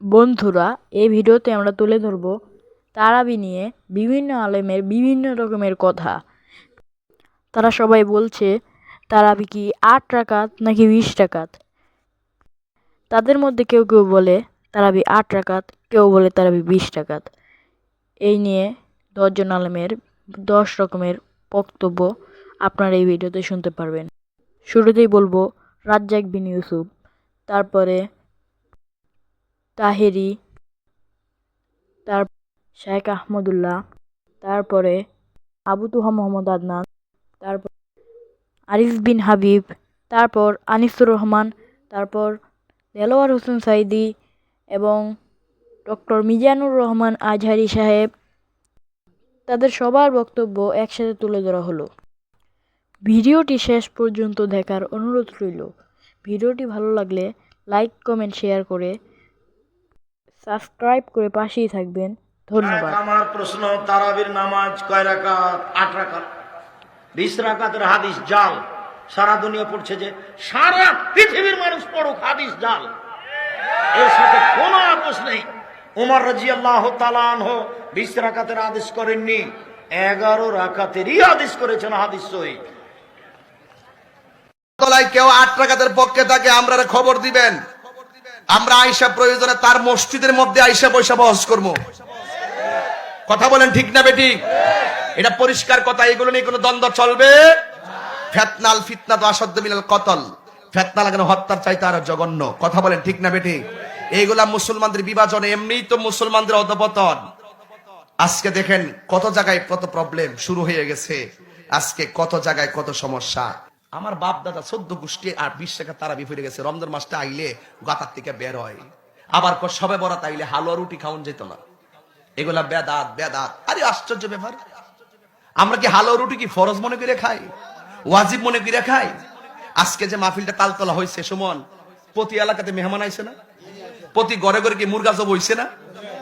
বন্ধুরা, এই ভিডিওতে আমরা তুলে ধরব তারাবি নিয়ে বিভিন্ন আলেমের বিভিন্ন রকমের কথা। তারা সবাই বলছে তারাবি কি ৮ রাকাত নাকি ২০ রাকাত। তাদের মধ্যে কেউ কেউ বলে তারাবি ৮ রাকাত, কেউ বলে তারাবি ২০ রাকাত। এই নিয়ে ১০ জন আলেমের ১০ রকমের বক্তব্য আপনারা এই ভিডিওতে শুনতে পারবেন। শুরুতেই বলবো রাজ্জাক বিন ইউসুফ, তারপরে তাহেরি, তার শেখ আহমদুল্লাহ, তারপরে আবু তুহা মোহাম্মদ আদনান, তারপর আরিফ বিন হাবিব, তারপর আনিসুর রহমান, তারপর দেলোয়ার হোসেন সাইদি এবং ডক্টর মিজানুর রহমান আজহারি সাহেব। তাদের সবার বক্তব্য একসাথে তুলে ধরা হলো। ভিডিওটি শেষ পর্যন্ত দেখার অনুরোধ রইল। ভিডিওটি ভালো লাগলে লাইক, কমেন্ট, শেয়ার করে সাবস্ক্রাইব করে পাশেই থাকবেন। ধন্যবাদ। আমার প্রশ্ন, তারাবির নামাজ কয় রাকাত? ৮ রাকাত। ২০ রাকাতের হাদিস জাল। সারা দুনিয়া পড়ছে, যে সারা পৃথিবীর মানুষ পড়ুক, হাদিস জাল, এর সাথে কোনো আপোষ নেই। ওমর রাদিয়াল্লাহু তাআলা আনহু ২০ রাকাতের হাদিস করেননি, ১১ রাকাতেরই হাদিস করেছেন, হাদিস সহিহ। কেউ ৮ রাকাতের পক্ষে থাকে আমরা খবর দিবেন। আমরা আয়েশা প্রয়োজনে তার মসজিদের মধ্যে আয়েশা পয়সা বহস করবো। কথা বলেন ঠিক না বেঠিক? এটা পরিষ্কার কথা, এগুলো নিয়ে কোনো দ্বন্দ্ব চলবে। ফিতনাল ফিতনাতু আশাদ্দু মিনাল কতল, ফিতনা লাগানো হত্যার চাইতে আরো জঘন্য। কথা বলেন ঠিক না বেঠিক? এইগুলা মুসলমানদের বিভাজন, এমনিই তো মুসলমানদের অধপতন। আজকে দেখেন কত জায়গায় কত প্রবলেম শুরু হয়ে গেছে, আজকে কত জায়গায় কত সমস্যা। আমার বাপ দাদা 14 গোষ্ঠী আর 20 টাকা তারাবি ফিরে গেছে। রমজান মাসটা আইলে গাতার থেকে বের হয়, আবার সবে বরাত আইলে হালুয়া রুটি খাওয়ান যেত না। এগুলা বেদাত বেদাত। আরে আশ্চর্য ব্যাপার, আমরা কি হালুয়া রুটি কি ফরজ মনে করে খাই, ওয়াজিব মনে করে খাই? আজকে যে মাহফিলটা তালতলা হয়েছে, সুমন, প্রতি এলাকাতে মেহমান আইছে না? প্রতি ঘরে ঘরে কি মুরগা জব হইছে না?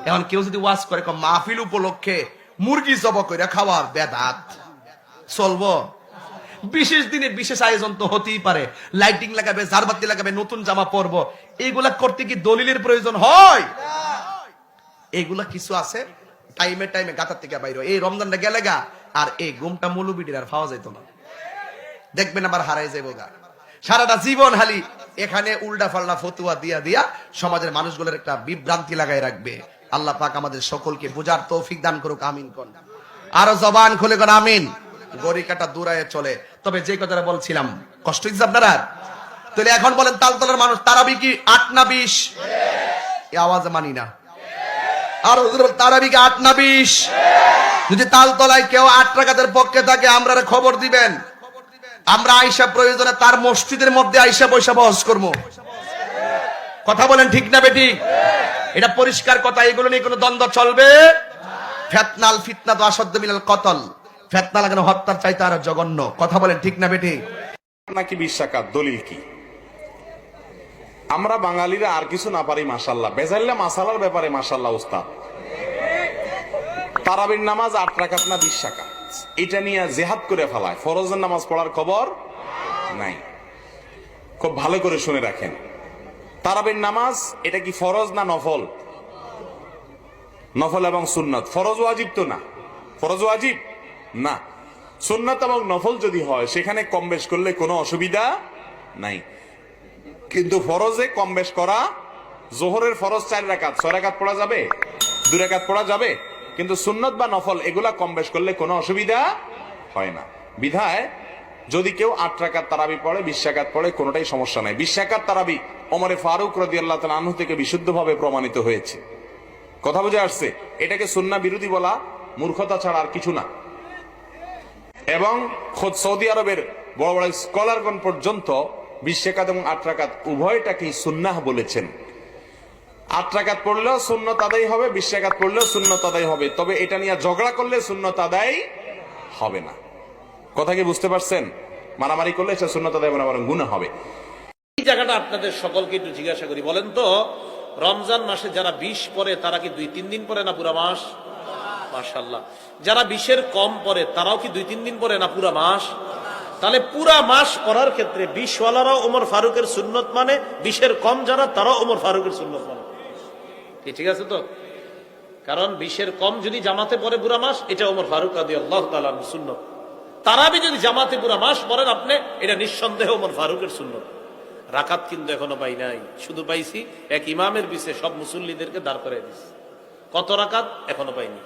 এখন কেউ যদি ওয়াজ করে মাহফিল উপলক্ষে মুরগি জব করে খাওয়া বেদাত, চলবো? বিশেষ দিনে বিশেষ আয়োজন তো হতেই পারে, লাইটিং লাগাবে, ঝাড়বাতি লাগাবে, নতুন জামা পরবো, এইগুলা করতে কি দলিলের প্রয়োজন হয়? এইগুলা কিছু আছে টাইমে টাইমে গাতার থেকে বাইরে। এই রমজানটা গেলে গা আর এই গুমটা মৌলবীদের আর পাওয়া যেত না, দেখবেন আবার হারাই যাবো গা। সারাটা জীবন হালি এখানে উল্টা পাল্টা ফতুয়া দিয়া দিয়া সমাজের মানুষগুলোর একটা বিভ্রান্তি লাগাই রাখবে। আল্লাহ পাক আমাদের সকলকে বোঝার তৌফিক দান করুক, আমিন কোন। আরো জবান খুলে কোন আমিন। গড়ি কাটা দূরায় চলে। তবে যে কথাটা বলছিলাম, কষ্ট হচ্ছে আপনারা? তাহলে এখন বলেন তালতলার মানুষ তারাবি কি ৮ না ২০? এই আওয়াজ মানি না। আর তারাবি কি ৮ না ২০? যদি তালতলায় কেউ ৮ রাকাতের পক্ষে থাকে আমরা খবর দিবেন। আমরা আয়েশা প্রয়োজনে তার মসজিদের মধ্যে আয়েশা পয়সা বহস করবো। কথা বলেন ঠিক না বেঠিক? এটা পরিষ্কার কথা, এগুলো নিয়ে কোনো দ্বন্দ্ব চলবে। ফিতনাল ফিতনাতু আশাদ্দু মিনাল কতল, ফিতনা লাগানো হত্যার চাইতে আরো জঘন্য। কথা বলেন ঠিক না বেঠিক? নাকি ২০ রাকাত, দলিল কি? আমরা বাঙালিরা আর কিছু না পারি মাশাআল্লাহ, বেজাল্লা মাসালার ব্যাপারে মাশাআল্লাহ উস্তাদ। তারাবির নামাজ ৮ রাকাত না ২০ রাকাত, এটা নিয়ে জিহাদ করে ফেলায়। ফরজের নামাজ পড়ার খবর নাই। খুব ভালো করে শুনে রাখেন, তারাবির নামাজ এটা কি ফরজ না নফল? নফল এবং সুন্নত। ফরজ ওয়াজিব তো না, ফরজ ওয়াজিব না। সুন্নত এবং নফল যদি হয় সেখানে কম বেশ করলে কোনো অসুবিধা নাই, কিন্তু ফরজে কম বেশ করা, জোহরের ফরজ ৪ রাকাত, ৬ রাকাত পড়া যাবে, ২ রাকাত পড়া যাবে, কিন্তু সুন্নত বা নফল এগুলা কম বেশ করলে কোনো অসুবিধা হয় না। বিধায় যদি কেউ ৮ রাকাত তারাবি পড়ে, ২০ রাকাত পড়ে, কোনোটাই সমস্যা নাই। ২০ রাকাত তারাবি ওমরে ফারুক রাদিয়াল্লাহু তাআলা আনহু থেকে বিশুদ্ধভাবে প্রমাণিত হয়েছে। কথা বুঝে আসছে? এটাকে সুন্নাহ বিরোধী বলা মূর্খতা ছাড়া আর কিছু না। এবং খোদ সৌদি আরবের বড় বড় স্কলারগণ পর্যন্ত ২০ রাকাত এবং ৮ রাকাত উভয়টাকেই সুন্নাহ বলেছেন। ৮ রাকাত পড়লেও সুন্নত আদায় হবে, ২০ রাকাত পড়লেও সুন্নত আদায় হবে, তবে এটা নিয়ে ঝগড়া করলে সুন্নত আদায় হবে না। কথা কি বুঝতে পারছেন? মারামারি করলে এটা সুন্নত আদায় হবে না, বরং গুনাহ হবে। এই জায়গাটা আপনাদের সকলকে একটু জিজ্ঞাসা করি, বলেন তো, রমজান মাসে যারা ২০ পরে তারা কি ২-৩ দিন পরে না পুরা মাস? মাশাআল্লাহ। যারা ২০-এর কম পরে তারাও কি ২-৩ দিন পরে না পুরা মাস? তাহলে পুরা মাস পড়ার ক্ষেত্রে ২০ ওয়ালারাও ওমর ফারুকের সুন্নত মানে, ২০-এর কম যারা তারাও ওমর ফারুকের সুন্নত মানে। ঠিক আছে তো? কারণ 20-এর কম যদি জামাতে পড়ে পুরা মাস, এটা ওমর ফারুক রাদিয়াল্লাহু তাআলা আনহু সুন্নাত। তারাবি যদি জামাতে পুরা মাস পড়েন আপনি, এটা নিঃসন্দেহে ওমর ফারুকের সুন্নাত। রাকাত কিন্তু এখনো পাই নাই, শুধু পাইছি এক ইমামের পিছে সব মুসল্লিদেরকে দাঁড় করে দিচ্ছে। কত রাকাত এখনো পাইনি।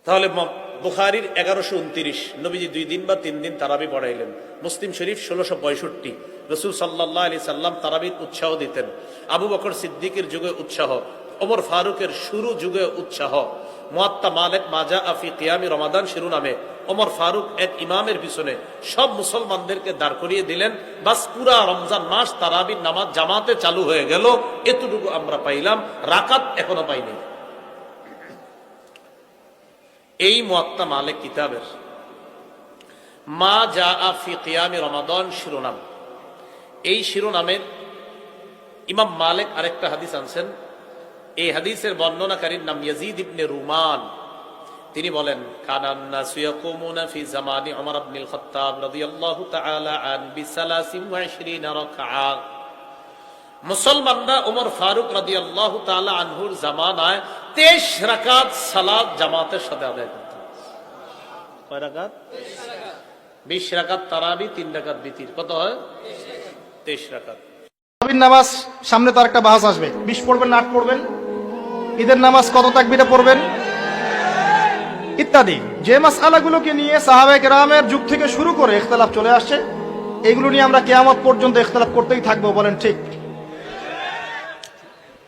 তাহলে বুখারীর 1129, নবীজি 2 দিন বা 3 দিন তারাবি পড়াইলেন। মুসলিম শরীফ 1665, রাসূল সাল্লাল্লাহু আলাইহি সাল্লাম তারাবির উৎসাহ দিতেন। আবু বকর সিদ্দিকের যুগে উৎসাহ, ওমর ফারুকের শুরু যুগে উৎসাহ। মুয়াত্তা মালিক মাজা আফি কিয়ামি রমাদান শিরোনামে ওমর ফারুক এক ইমামের পিছনে সব মুসলমানদেরকে দাঁড় করিয়ে দিলেন। বাস পুরা রমজান মাস তারাবির নামাজ জামাতে চালু হয়ে গেল। এতটুকু আমরা পাইলাম, রাকাত এখনো পাইনি। এই মুয়াত্তা মালিক কিতাবের মা জা আফি কিয়ামি রমাদান শিরোনাম, এই শিরোনামের ইমাম মালিক আরেকটা হাদিস আনছেন। এই হাদিসের বর্ণনাকারীর নাম ইয়াজিদ ইবনে রুমান। তিনি বলেন, কানান নাসু ইয়াকুমুনা ফি জামানি উমর ইবনুল খাত্তাব রাদিয়াল্লাহু তাআলা আন বি23 রাকআ। মুসলমানরা ওমর ফারুক রাদিয়াল্লাহু তাআলা আনহুর জামানায় 23 রাকাত সালাত জামাতের সাথে আদায় করতেন। কয় রাকাত? 20 রাকাত তারাবি, 3 রাকাত বিতির, কত হয়? 23 রাকাত। তারাবির নামাজ সামনে তো আরেকটা বাহাস আসবে, 20 পড়বেন না 8 পড়বেন, ঈদের নামাজ কত তাকবীরে পড়বেন ইত্যাদি। যে মাসআলাগুলোকে নিয়ে সাহাবায়ে কেরামের যুগ থেকে শুরু করে ইখতিলাফ চলে আসছে, এগুলো নিয়ে আমরা কিয়ামত পর্যন্ত ইখতিলাফ করতেই থাকবো। বলেন ঠিক,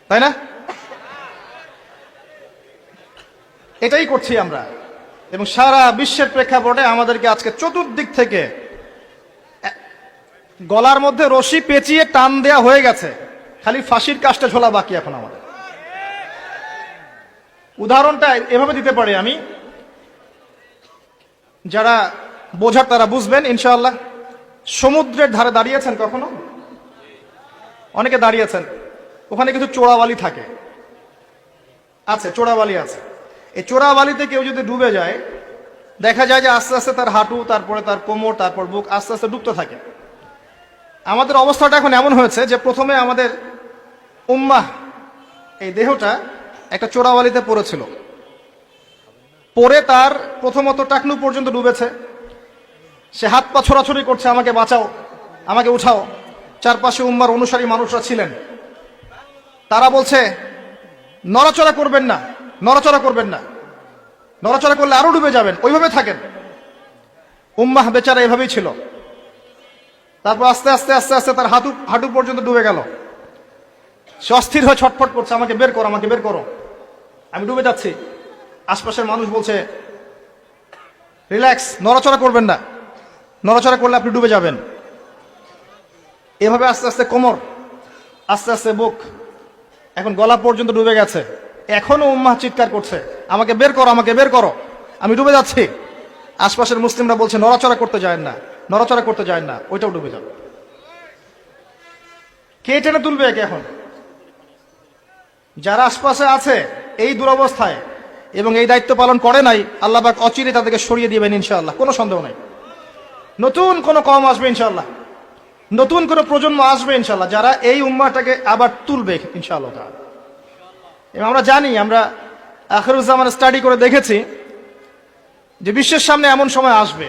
তাই না? এটাই করছি আমরা। এবং সারা বিশ্বের প্রেক্ষাপটে আমাদেরকে আজকে চতুর্দিক থেকে গলার মধ্যে রশি পেঁচিয়ে টান দেয়া হয়ে গেছে, খালি ফাঁসির কাজটা ঝোলা বাকি এখন আমাদের। উদাহরণটা এভাবে দিতে পারি আমি, যারা বোঝার তারা বুঝবেন ইনশাআল্লাহ। সমুদ্রের ধারে দাঁড়িয়েছেন কখনো? অনেকে দাঁড়িয়েছেন, ওখানে কিছু চোরাবালি থাকে, আছে চোরাবালি আছে। এই চোরাবালিতে কেউ যদি ডুবে যায়, দেখা যায় যে আস্তে আস্তে তার হাঁটু, তারপরে তার কোমর, তারপর বুক আস্তে আস্তে ডুবতে থাকে। আমাদের অবস্থাটা এখন এমন হয়েছে যে প্রথমে আমাদের উম্মাহ, এই দেহটা একটা চোরাবালিতে পড়েছিল, পরে তার প্রথমত টাকনু পর্যন্ত ডুবেছে। সে হাত পা ছোড়াছড়ি করছে, আমাকে বাঁচাও, আমাকে উঠাও। চারপাশে উম্মার অনুসারী মানুষরা ছিলেন, তারা বলছে নড়াচড়া করবেন না, নড়াচড়া করবেন না, নড়াচড়া করলে আরো ডুবে যাবেন, ওইভাবে থাকেন। উম্মাহ বেচারা এভাবেই ছিল। তারপর আস্তে আস্তে আস্তে আস্তে তার হাঁটু পর্যন্ত ডুবে গেল। সে অস্থির হয়ে ছটফট করছে, আমাকে বের করো, আমাকে বের করো, আমি ডুবে যাচ্ছি। আশপাশের মানুষ বলছে রিল্যাক্স, নড়াচড়া করবেন না, নড়াচড়া করলে আপনি ডুবে যাবেন। এভাবে আস্তে আস্তে কোমর, আস্তে আস্তে বুক, এখন গলা পর্যন্ত ডুবে গেছে। এখনো উম্মাহ চিৎকার করছে, আমাকে বের করো, আমাকে বের করো, আমি ডুবে যাচ্ছি। আশপাশের মুসলিমরা বলছে নড়াচড়া করতে যায় না, নড়াচড়া করতে যায় না, ওইটাও ডুবে যাবে। কে টেনে তুলবে একে এখন? যারা আশপাশে আছে এই দুরবস্থায় এবং এই দায়িত্ব পালন করে নাই, আল্লাহ পাক অচিরে তাদেরকে সরিয়ে দিবেন ইনশাআল্লাহ, কোনো সন্দেহ নাই। নতুন কোন কওম আসবে ইনশাআল্লাহ, নতুন কোন প্রজন্ম আসবে ইনশাআল্লাহ, যারা এই উম্মাহটাকে আবার তুলবে ইনশাআল্লাহ তাআলা। এবং আমরা জানি, আমরা আখিরুজ্জামান স্টাডি করে দেখেছি যে বিশ্বের সামনে এমন সময় আসবে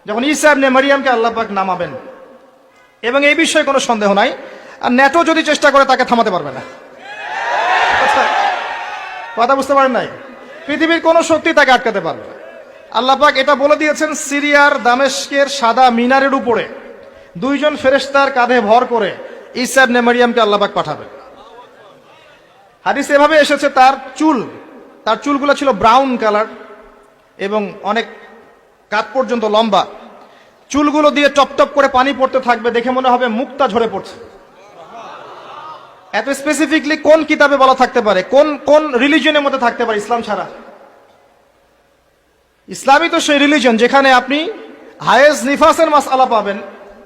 যখন ঈসা ইবনে মারইয়ামকে আল্লাহ পাক নামাবেন, এবং এই বিষয়ে কোনো সন্দেহ নাই। আর ন্যাটো যদি চেষ্টা করে তাকে থামাতে পারবে না। কথা বুঝতে পারেন নাই? পৃথিবীর কোন শক্তি তাকে আটকাতে পারবে না। আল্লাহ পাক এটা বলে দিয়েছেন, সিরিয়ার দামেস্কের সাদা মিনারের উপরে 2 জন ফেরেশতার কাঁধে ভর করে ঈসা ইবনে মারইয়ামকে আল্লাহ পাক পাঠাবে। হাদিস এভাবে এসেছে, তার চুলগুলো ছিল ব্রাউন কালার এবং অনেক কাত পর্যন্ত লম্বা। চুলগুলো দিয়ে টপ টপ করে পানি পড়তে থাকবে, দেখে মনে হবে মুক্তা ঝরে পড়ছে। এত স্পেসিফিকলি কোন কিতাবে বলা থাকতে পারে? কোন রিলিজনের মধ্যে থাকতে পারে ইসলাম ছাড়া? ইসলামই তো সেই রিলিজন যেখানে আপনি হায়েজ নিফাসের মাসআলা পাবেন,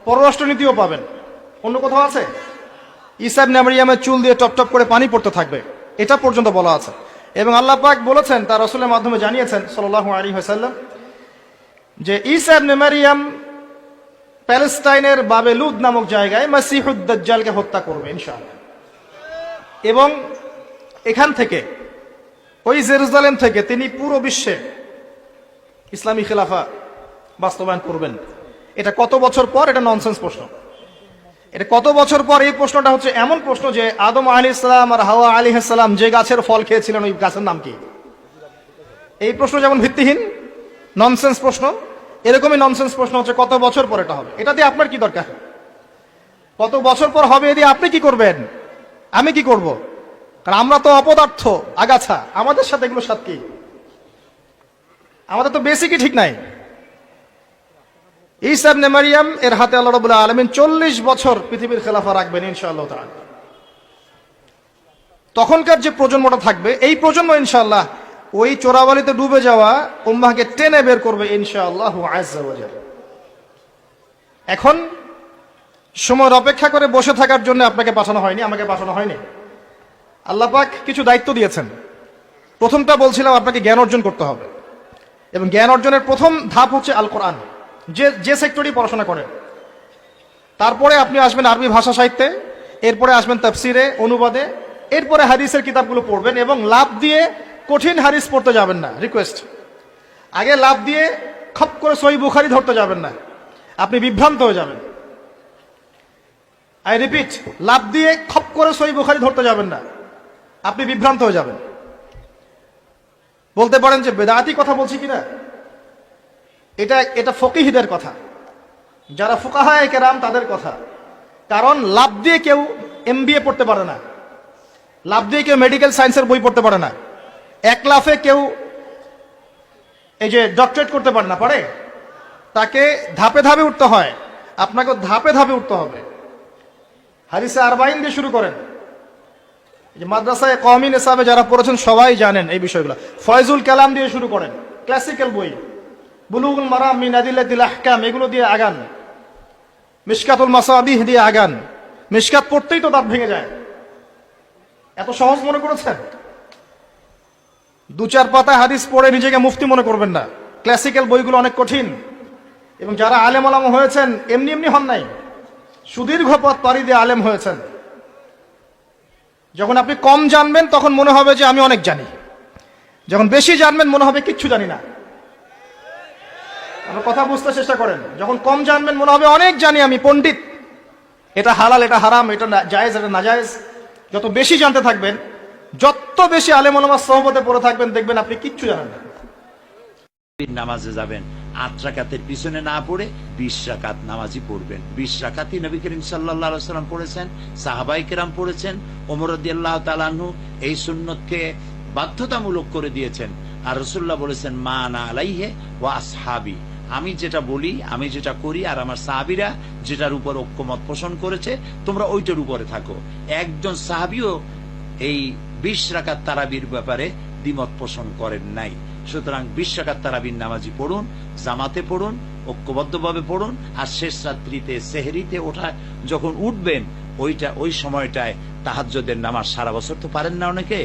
পররাষ্ট্রনীতিও পাবেন। অন্য কোথাও আছে? ঈসা ইবনে মারইয়ামের চুল দিয়ে টপ টপ করে পানি পড়তে থাকবে, এটা পর্যন্ত বলা আছে। এবং আল্লাহ পাক বলেছেন, তার রাসূলের মাধ্যমে জানিয়েছেন সাল্লাল্লাহু আলাইহি ওয়াসাল্লাম, যে ঈসা ইবনে মারইয়াম প্যালেস্টাইনের বাবেলুদ নামক জায়গায় মসিহুদ দাজ্জালকে হত্যা করবে ইনশাআল্লাহ। এবং এখান থেকে ওই জেরুজালেম থেকে তিনি পুরো বিশ্বে ইসলামী খেলাফা বাস্তবায়ন করবেন। এটা কত বছর পর? এটা ননসেন্স প্রশ্ন। এটা কত বছর পর? এই প্রশ্নটা হচ্ছে এমন প্রশ্ন যে আদম আলাইহিস সালাম আর হাওয়া আলাইহিস সালাম যে গাছের ফল খেয়েছিলেন ওই গাছের নাম কি? এই প্রশ্ন যেমন ভিত্তিহীন ননসেন্স প্রশ্ন, এরকমই ননসেন্স প্রশ্ন হচ্ছে কত বছর পর এটা হবে। এটা দিয়ে আপনার কি দরকার? কত বছর পর হবে এ দিয়ে আপনি কি করবেন, আমি কি করব? কারণ আমরা তো অপদার্থ, আগাছা, আমাদের সাথে এগুলো সাথে কি? আমাদের তো বেসিকই ঠিক নাই। ঈসা ইবনে মারইয়াম এর হাতে আল্লাহ রাব্বুল আলামিন 40 বছর পৃথিবীর খেলাফা রাখবেন ইনশাআল্লাহ তাআলা। তখনকার যে প্রজন্মটা থাকবে, এই প্রজন্ম ইনশাআল্লাহ ওই চোরাবালিতে ডুবে যাওয়া উম্মাহকে টেনে বের করবে ইনশাআল্লাহ আযজা ওয়া জাল। এখন সময়ের অপেক্ষা করে বসে থাকার জন্য আপনাকে পাঠানো হয়নি, আমাকে পাঠানো হয়নি। আল্লাহ পাক কিছু দায়িত্ব দিয়েছেন। প্রথমটা বলছিলাম আপনাকে জ্ঞান অর্জন করতে হবে, এবং জ্ঞান অর্জনের প্রথম ধাপ হচ্ছে আল কোরআন। যে সেক্টরই পড়াশোনা করেন, তারপরে আপনি আসবেন আরবি ভাষা সাহিত্যে, এরপরে আসবেন তাফসিরে, অনুবাদে, এরপরে হাদিসের কিতাবগুলো পড়বেন। এবং লাভ দিয়ে কঠিন হাদিস পড়তে যাবেন না, রিকোয়েস্ট। আগে লাভ দিয়ে খপ করে সহিহ বুখারী ধরতে যাবেন না, আপনি বিভ্রান্ত হয়ে যাবেন। আই রিপিট, লাভ দিয়ে খপ করে সহিহ বুখারী ধরতে যাবেন না, আপনি বিভ্রান্ত হয়ে যাবেন। বলতে পারেন যে বেদাতি কথা বলছি কিনা, এটা ফকিহদের কথা, যারা ফুকাহায়ে কেরাম তাদের কথা। কারণ লাভ দিয়ে কেউ এমবিএ পড়তে পারে না, লাভ দিয়ে কেউ মেডিকেল সায়েন্সের বই পড়তে পারে না, এক লাফে কেউ এই যে ডক্টরেট করতে পারে না, পারে? তাকে ধাপে ধাপে উঠতে হয়, আপনাকে ধাপে ধাপে উঠতে হবে। হাদিসে আরবাইন দিয়ে শুরু করেন। এই যে মাদ্রাসায় কওমি নিসাবে যারা পড়েছেন সবাই জানেন এই বিষয়গুলো। ফয়জুল কালাম দিয়ে শুরু করেন, ক্লাসিক্যাল বই। বুলুগুল মারাম মিন আদিল্লাতিল আহকাম এগুলো দিয়ে আগান, মিশকাতুল মাসাবিহ দিয়ে আগান। মিশকাত পড়তেই তো দাঁত ভেঙে যায়, এত সহজ মনে করেছেন? 2-4 পাতা হাদিস পড়ে নিজেকে মুফতি মনে করবেন না। ক্লাসিক্যাল বইগুলো অনেক কঠিন, এবং যারা আলেম ওলামা হয়েছেন এমনি এমনি হন নাই, সুদীর্ঘ পথ পাড়ি দিয়ে আলেম হয়েছেন। যখন আপনি কম জানবেন তখন মনে হবে যে আমি অনেক জানি, যখন বেশি জানবেন মনে হবে কিচ্ছু জানি না। আপনার কথা বুঝতে চেষ্টা করেন। যখন কম জানবেন মনে হবে অনেক জানি, আমি পণ্ডিত, এটা হালাল, এটা হারাম, এটা জায়েজ, এটা নাজায়েজ। যত বেশি জানতে থাকবেন, যত বেশি আলেম ওলামার সোহবতে পড়ে থাকবেন, দেখবেন আপনি কিচ্ছু জানেন না। নামাজে যাবেন, 8 রাকাতের পিছনে না পড়ে 20 রাকাত নামাজই পড়বেন। 20 রাকাতই নবী করিম সাল্লাল্লাহু আলাইহি ওয়াসাল্লাম পড়েছেন, সাহাবায়ে কেরাম পড়েছেন, ওমর রাদিয়াল্লাহু তাআলা আনহু এই সুন্নতকে বাধ্যতামূলক করে দিয়েছেন। আর রাসূলুল্লাহ বলেছেন, মা আনা আলাইহি ওয়া আসহাবি, আমি যেটা বলি, আমি যেটা করি, আর আমার সাহাবীরা যেটার উপর ঐক্যমত পোষণ করেছে, তোমরা ওইটার উপরে থাকো। একজন সাহাবীও এই 20 রাকাত তারাবির ব্যাপারে দ্বিমত পোষণ করেন নাই। সুতরাং 20 রাকাত তারাবির নামাজি পড়ুন, জামাতে পড়ুন, ঐক্যবদ্ধভাবে পড়ুন। আর শেষ রাত্রিতে সেহরিতে ওঠা যখন উঠবেন, ওই সময়টায় তাহাজ্জুদের নামাজ, সারা বছর তো পারেন না অনেকে,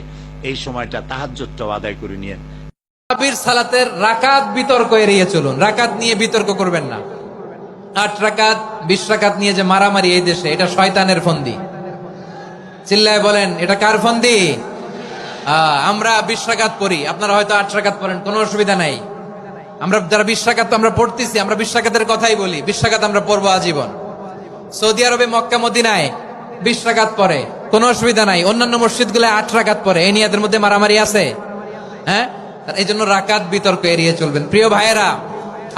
এই সময়টা তাহাজ্জুদটাও আদায় করে নিয়েন। তারাবির সালাতের রাকাত বিতর্ক এড়িয়ে চলুন, রাকাত নিয়ে বিতর্ক করবেন না। 8 রাকাত 20 রাকাত নিয়ে যে মারামারি এই দেশে, এটা শয়তানের ফন্দি। চিল্লায় বলেন, এটা কার ফন্দি? আমরা 20 রাকাত পড়ি, আপনারা হয়তো 8 রাকাত পড়েন, কোনো অসুবিধা নাই। আমরা যারা 20 রাকাত তো আমরা পড়তেছি, আমরা 20 রাকাতের কথাই বলি, 20 রাকাত আমরা পড়বো আজীবন। সৌদি আরবে মক্কা মদিনায় 20 রাকাত পড়ে, কোনো অসুবিধা নাই। অন্যান্য মসজিদগুলোয় 8 রাকাত পড়ে, এই নিয়ে এদের মধ্যে মারামারি আছে? হ্যাঁ, এই জন্য রাকাত বিতর্ক এড়িয়ে চলবেন। প্রিয় ভাইয়েরা,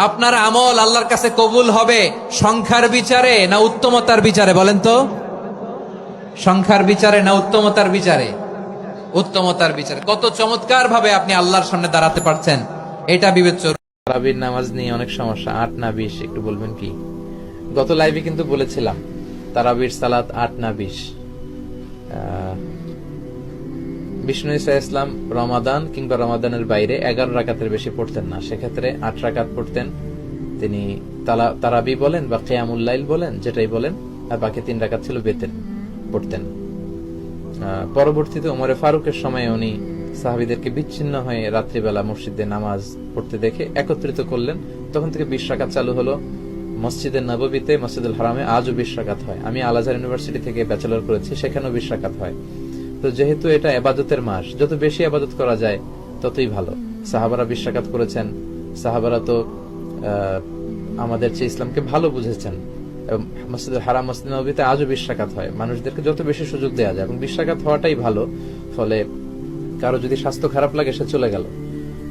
আপনার আমল আল্লাহর কাছে কবুল হবে সংখ্যার বিচারে না উত্তমতার বিচারে? বলেন তো, সংখ্যার বিচারে না উত্তমতার বিচারে? উত্তমতার বিচারে। কত চমৎকার ভাবে আপনি আল্লাহর সামনে দাঁড়াতে পারছেন, এটা বিবেচ্য। তারাবির নামাজ নিয়ে অনেক সমস্যা, 8 না 20 একটু বলবেন কি? গত লাইভে কিন্তু বলেছিলাম তারাবির সালাত 8 না 20। বিষ্ণু ঈসা ইসলাম রমাদান কিংবা রমাদানের বাইরে 11 রাকাতের বেশি পড়তেন না, সেক্ষেত্রে 8 রাকাত পড়তেন তিনি। তারাবি বলেন বা কিয়ামুল লাইল বলেন, যেটাই বলেন, আর বাকি 3 রাকাত ছিল বেতের পড়তেন। পরবর্তীতে ওমরে ফারুকের সময় উনি সাহাবীদেরকে বিচ্ছিন্ন হয়ে রাত্রিবেলা মসজিদে নামাজ পড়তে দেখে একত্রিত করলেন, তখন থেকে 20 রাকাত চালু হলো। মসজিদে নববীতে, মসজিদুল হারামে আজও 20 রাকাত হয়। আমি আল আজহার ইউনিভার্সিটি থেকে ব্যাচেলর করেছি, সেখানেও 20 রাকাত হয়। তো যেহেতু এটা ইবাদতের মাস, যত বেশি ইবাদত করা যায় ততই ভালো। সাহাবারা 20 রাকাত করেছেন। সাহাবারা তো আমাদের চেয়ে ইসলামকে ভালো বুঝেছেন। মসজিদুল হারাম, মসজিদ নববীতে আজও 20 রাকাত হয়। মানুষদেরকে যত বেশি সুযোগ দেওয়া যায় এবং 20 রাকাত হওয়াটাই ভালো। ফলে কারো যদি স্বাস্থ্য খারাপ লাগে সে চলে গেল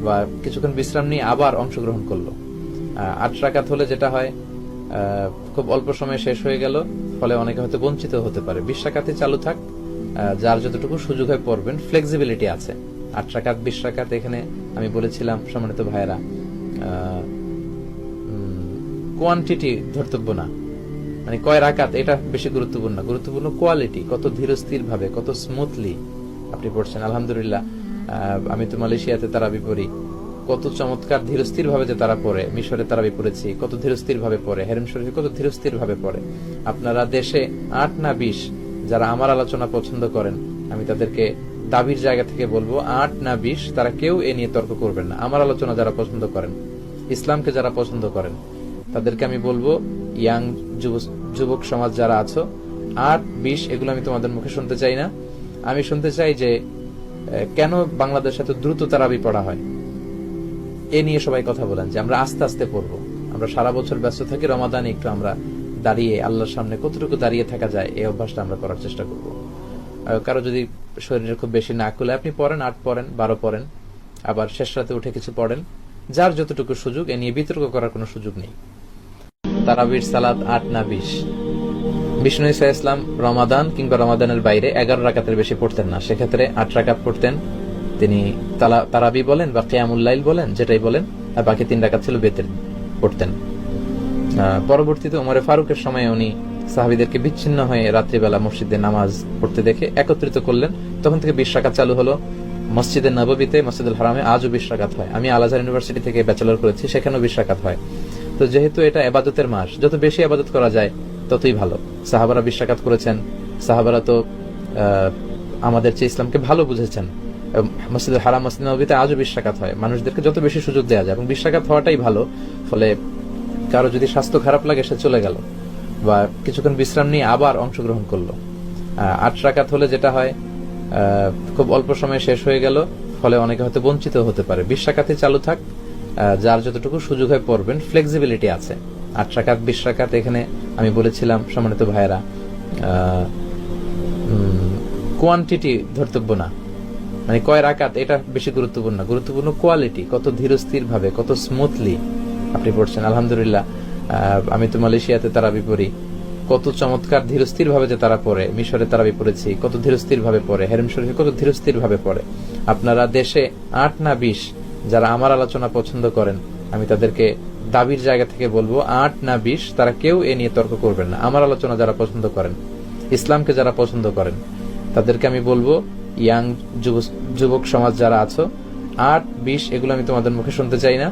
বা কিছুক্ষণ বিশ্রাম নিয়ে আবার অংশগ্রহণ করলো। 8 রাকাত হলে যেটা হয় খুব অল্প সময়ে শেষ হয়ে গেল, ফলে অনেকে হয়তো বঞ্চিত হতে পারে। 20 রাকাতই চালু থাক, যার যতটুকু সুযোগ হয় পড়বেন, ফ্লেক্সিবিলিটি আছে। 8 রাকাত 20 রাকাত এখানে আমি বলেছিলাম সম্মানিত ভাইয়েরা, কোয়ান্টিটি ধর্তব্য না, মানে কয় রাকাত এটা বেশি গুরুত্বপূর্ণ না, গুরুত্বপূর্ণ কোয়ালিটি, কত ধীরস্থির ভাবে, কত স্মুথলি আপনি পড়ছেন। আলহামদুলিল্লাহ, আমি তো মালয়েশিয়াতে তারাবি পড়ি, কত চমৎকার ধীরস্থির ভাবে যে তারা পড়ে। মিশরে তারাবি পড়েছি, কত ধীরস্থির ভাবে পড়ে। হেরেম শরীফে কত ধীরস্থির ভাবে পড়ে। আপনারা দেশে 8 না 20 যারা আমার আলোচনা পছন্দ করেন, আমি তাদেরকে দাবির জায়গা থেকে বলবো 8 না 20 তারা কেউ এ নিয়ে তর্ক করবেন না। আমার আলোচনা যারা পছন্দ করেন, ইসলামকে যারা পছন্দ করেন, তাদেরকে আমি বলবো ইয়াং যুবক সমাজ যারা আছো, 8, 20 এগুলো আমি তোমাদের মুখে শুনতে চাই না। আমি শুনতে চাই যে কেন বাংলাদেশে এত দ্রুত তারাবি পড়া হয়, এ নিয়ে সবাই কথা বলেন, যে আমরা আস্তে আস্তে পড়বো। আমরা সারা বছর ব্যস্ত থাকি, রমাদানে একটু আমরা দাঁড়িয়ে আল্লাহর সামনে কতটুকু দাঁড়িয়ে থাকা যায় এই অভ্যাসটা আমরা করার চেষ্টা করব। কারো যদি শরীরে খুব বেশি না খুলে আপনি পড়েন, 8 পড়েন, 12 পড়েন, আবার শেষ রাতে উঠে কিছু পড়েন, যার যতটুকু সুযোগ। এ নিয়ে বিতর্ক করার কোনো সুযোগ নেই। তারাবির সালাত 8 না 20। বিষ্ণু ইসা ইসলাম রমাদান কিংবা রমাদানের বাইরে 11 রাকাতের বেশি পড়তেন না, সেক্ষেত্রে 8 রাকাত পড়তেন। তিনি তারাবি বলেন বা কিয়ামুল লাইল বলেন, যেটাই বলেন, আর বাকি 3 রাকাত ছিল বেতের পড়তেন। পরবর্তীতে ওমরে ফারুকের সময় উনি সাহাবীদেরকে বিচ্ছিন্ন হয়ে রাত্রিবেলা মসজিদে নামাজ পড়তে দেখে একত্রিত করলেন। তখন থেকে 20 রাকাত চালু হলো। মসজিদে নববীতে, মসজিদুল হারামে আজও 20 রাকাত হয়। আমি আল আজহার ইউনিভার্সিটি থেকে ব্যাচেলর করেছি, সেখানেও 20 রাকাত হয়। তো যেহেতু এটা ইবাদতের মাস, যত বেশি ইবাদত করা যায় ততই ভালো। সাহাবারা 20 রাকাত করেছেন। সাহাবারা তো আমাদের চেয়ে ইসলামকে ভালো বুঝেছেন। মসজিদুল হারাম, মসজিদ নববীতে আজও 20 রাকাত হয়। মানুষদেরকে যত বেশি সুযোগ দেওয়া যায় এবং 20 রাকাত হওয়াটাই ভালো। ফলে কারো যদি স্বাস্থ্য খারাপ লাগে সে চলে গেল বা কিছুক্ষণ বিশ্রাম নিয়ে আবার অংশগ্রহণ করলো। 8 রাকাত হলে যেটা হয় খুব অল্প সময়ে শেষ হয়ে গেল, ফলে অনেকে হয়তো বঞ্চিত হতে পারে। 20 রাকাতই চালু থাক, যার যতটুকু সুযোগ হয় পড়বেন, ফ্লেক্সিবিলিটি আছে। 8 রাকাত 20 রাকাত এখানে আমি বলেছিলাম সম্মানিত ভাইয়েরা, কোয়ান্টিটি ধর্তব্য না, মানে কয় রাকাত এটা বেশি গুরুত্বপূর্ণ না, গুরুত্বপূর্ণ কোয়ালিটি, কত ধীরস্থির ভাবে, কত স্মুথলি আপনি পড়ছেন। আলহামদুলিল্লাহ, আমি তো মালয়েশিয়াতে তারাবি পড়ি, কত চমৎকার ধীরস্থির ভাবে যে তারা পড়ে। মিশরে তারাবি পড়েছি, কত ধীরস্থির ভাবে পড়ে। হেরেম শরীফে কত ধীরস্থির ভাবে পড়ে। আপনারা দেশে 8 না 20 যারা আমার আলোচনা পছন্দ করেন, আমি তাদেরকে দাবির জায়গা থেকে বলবো 8 না 20 তারা কেউ এ নিয়ে তর্ক করবেন না। আমার আলোচনা যারা পছন্দ করেন, ইসলামকে যারা পছন্দ করেন, তাদেরকে আমি বলবো ইয়াং যুবক সমাজ যারা আছো, 8, 20 এগুলো আমি তোমাদের মুখে শুনতে চাই না।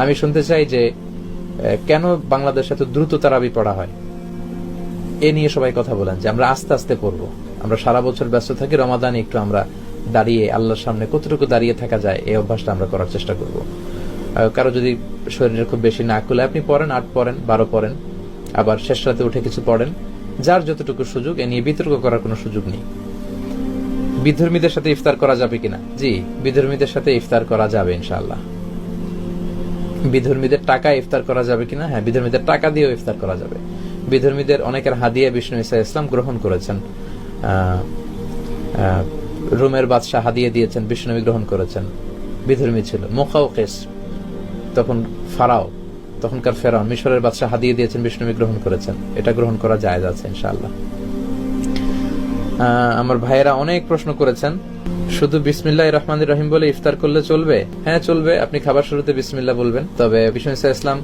আমি শুনতে চাই যে কেন বাংলাদেশে এত দ্রুত তারাবি পড়া হয়, এ নিয়ে সবাই কথা বলেন, যে আমরা আস্তে আস্তে পড়বো। আমরা সারা বছর ব্যস্ত থাকি, রমাদানে একটু আমরা দাঁড়িয়ে আল্লাহর সামনে কতটুকু দাঁড়িয়ে থাকা যায় এই অভ্যাসটা আমরা করার চেষ্টা করব। কারো যদি শরীরে খুব বেশি না খুলে আপনি পড়েন, 8 পড়েন, 12 পড়েন, আবার শেষ রাতে উঠে কিছু পড়েন, যার যতটুকু সুযোগ। এ নিয়ে বিতর্ক করার কোনো সুযোগ নেই। বিধর্মীদের সাথে ইফতার করা যাবে কিনা? জি, বিধর্মীদের সাথে ইফতার করা যাবে ইনশাআল্লাহ। বিধর্মীদের টাকা ইফতার করা যাবে কিনা? হ্যাঁ, বিধর্মীদের টাকা দিয়েও ইফতার করা যাবে। বিধর্মীদের অনেকের হাদিয়া বিষ্ণু ঈসা ইসলাম গ্রহণ করেছেন। রোমের বাদশাহ হাদিয়া দিয়েছেন, বিষ্ণু গ্রহণ করেছেন। বিধর্মী ছিল মুকাউকিস, তখন ফারাও, তখনকার ফেরাউন, মিশরের বাদশাহ হাদিয়া দিয়েছেন, বিষ্ণু গ্রহণ করেছেন। এটা গ্রহণ করা জায়েজ আছে ইনশাআল্লাহ। আমার ভাইয়েরা অনেক প্রশ্ন করেছেন, শুধু বিসমিল্লাহির রহমানির রহিম বলে ইফতার করলে চলবে? হ্যাঁ, চলবে। আপনি খাবার শুরুতে বিসমিল্লাহ বলবেন। তবে বিষ্ণু ঈসা ইসলাম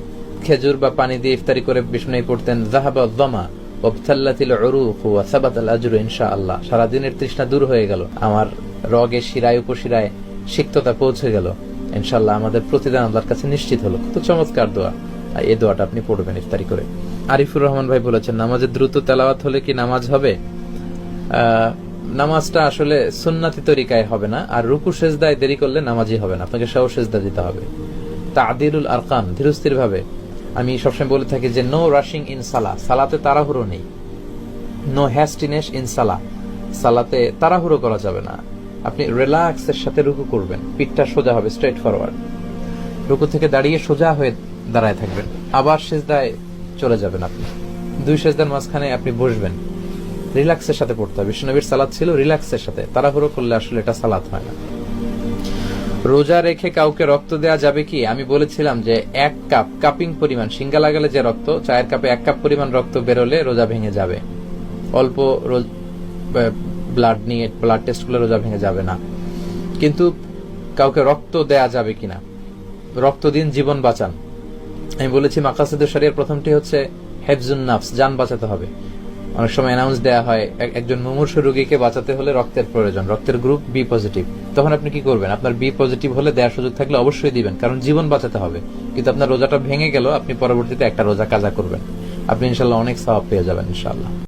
খেজুর বা পানি দিয়ে ইফতারি করে বিষ্ণু পড়তেন, যাহাবা যামা ওয়াবতাল্লাতিল উরুক ওয়া সাবাতাল আজরু ইনশাআল্লাহ। সারা দিনের তৃষ্ণা দূর হয়ে গেল, আমার রগে শিরায় উপশিরায় সিক্ততা পৌঁছে গেল, ইনশাআল্লাহ আমাদের প্রতিদান আল্লাহর কাছে নিশ্চিত হলো। কত চমৎকার দোয়া, এই দোয়াটা আপনি পড়বেন ইফতারি করে। আরিফুর রহমান ভাই বলেছেন, নামাজে দ্রুত তেলাওয়াত হলে কি নামাজ হবে? নামাজটা আসলে সুন্নাতি তরিকায় হবে না, আর রুকু সেজদায় দেরি করলে নামাজই হবে না, আপনাকে সহ সেজদা দিতে হবে। তা'দিলুল আরকান, ধীরস্থির ভাবে। আমি সবসময় বলে থাকি যে নো রাশিং ইন সালাহ, সালাতে তাড়াহুড়ো নেই, নো হ্যাস্টিনেস ইন সালাহ। সালাতে তাড়াহুড়ো করা যাবে না। আপনি রিল্যাক্সের সাথে রুকু করবেন, পিঠটা সোজা হবে, স্ট্রেট ফরওয়ার্ড। রুকু থেকে দাঁড়িয়ে সোজা হয়ে দাঁড়ায় থাকবেন, আবার সিজদায় চলে যাবেন। আপনি 2 সিজদার মাঝখানে আপনি বসবেন, রিল্যাক্সের সাথে পড়তে হবে। বিশ্বনবীর সালাত ছিল রিল্যাক্সের সাথে, তাড়াহুড়ো করলে আসলে এটা সালাত হয় না। রোজা রেখে কাউকে রক্ত দেওয়া যাবে কি? আমি বলেছিলাম যে 1 কাপ কাপিং পরিমাণ, সিঙ্গা লাগালে যে রক্ত, চায়ের কাপে 1 কাপ পরিমাণ রক্ত বেরোলে রোজা ভেঙে যাবে। অল্প ব্লাড নিয়ে ব্লাড টেস্ট করলে রোজা ভেঙে যাবে না। কিন্তু কাউকে রক্ত দেয়া যাবে কিনা? রক্ত দিন, জীবন বাঁচান। আমি বলেছি মাকাসিদে শরিয়ার প্রথমটি হচ্ছে হেফজুন নাফস, জান বাঁচাতে হবে। অনেক সময় অ্যানাউন্স দেয়া হয় একজন মুমূর্ষু রোগীকে বাঁচাতে হলে রক্তের প্রয়োজন, রক্তের গ্রুপ বি পজিটিভ। তখন আপনি কি করবেন? আপনার বি পজিটিভ হলে দেওয়ার সুযোগ থাকলে অবশ্যই দিবেন, কারণ জীবন বাঁচাতে হবে। কিন্তু আপনার রোজাটা ভেঙে গেল, আপনি পরবর্তীতে একটা রোজা কাজা করবেন, আপনি ইনশাল্লাহ অনেক সওয়াব পেয়ে যাবেন ইনশাল্লাহ।